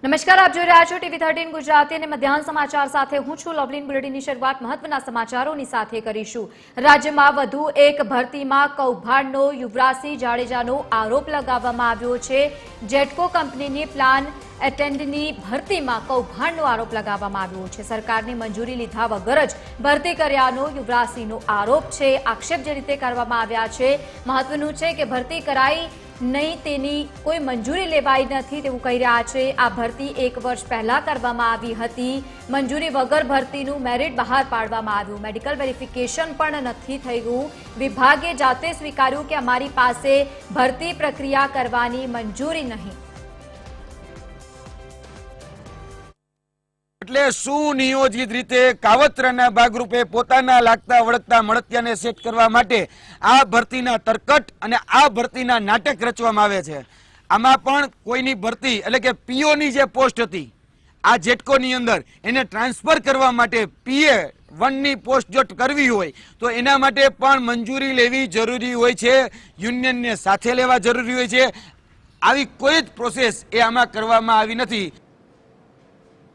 નમસ્કાર, આપ જોઈ રહ્યા છો TV13 ગુજરાતી અને મધ્યાહન સમાચાર સાથે હું છું લવલીન. બુલેટિનની શરૂઆત મહત્વના સમાચારોની સાથે કરીશું. રાજ્યમાં વધુ એક ભરતીમાં કૌભાંડનો યુવરાજસિંહ જાડેજાનો આરોપ લગાવવામાં આવ્યો છે. જેટકો કંપનીની પ્લાન એટેન્ડની ભરતીમાં કૌભાંડનો આરોપ લગાવવામાં આવ્યો છે. સરકારની મંજૂરી લીધા વગર જ ભરતી કર્યાનો યુવરાજસિંહનો આરોપ છે. આક્ષેપ જે રીતે કરવામાં આવ્યા છે, મહત્વનું છે કે ભરતી કરાઈ નહીં તેની કોઈ મંજૂરી લેવાઈ નથી તેવું કહી રહ્યા છે. આ ભરતી 1 વર્ષ પહેલા કરવામાં આવી હતી. મંજૂરી વગર ભરતીનું મેરિટ બહાર પાડવામાં આવ્યું. મેડિકલ વેરિફિકેશન પણ નથી થયું. વિભાગે જાતે સ્વીકાર્યું કે અમારી પાસે ભરતી પ્રક્રિયા કરવાની મંજૂરી નહીં. એટલે સુનિયોજિત રીતે કાવતરાના ભાગરૂપે પોતાના લાગતા વળગતા મળતિયાને સેટ કરવા માટે આ ભરતીના તરકટ અને આ ભરતીના નાટક રચવામાં આવે છે. આમાં પણ કોઈની ભરતી એટલે કે પીઓની જે પોસ્ટ હતી આ જેટકોની અંદર એને ટ્રાન્સફર કરવા માટે PA 1ની પોસ્ટ જો કરવી હોય તો એના માટે પણ મંજૂરી લેવી જરૂરી હોય છે. યુનિયનને સાથે લેવા જરૂરી હોય છે. આવી કોઈ જ પ્રોસેસ એ આમાં કરવામાં આવી નથી.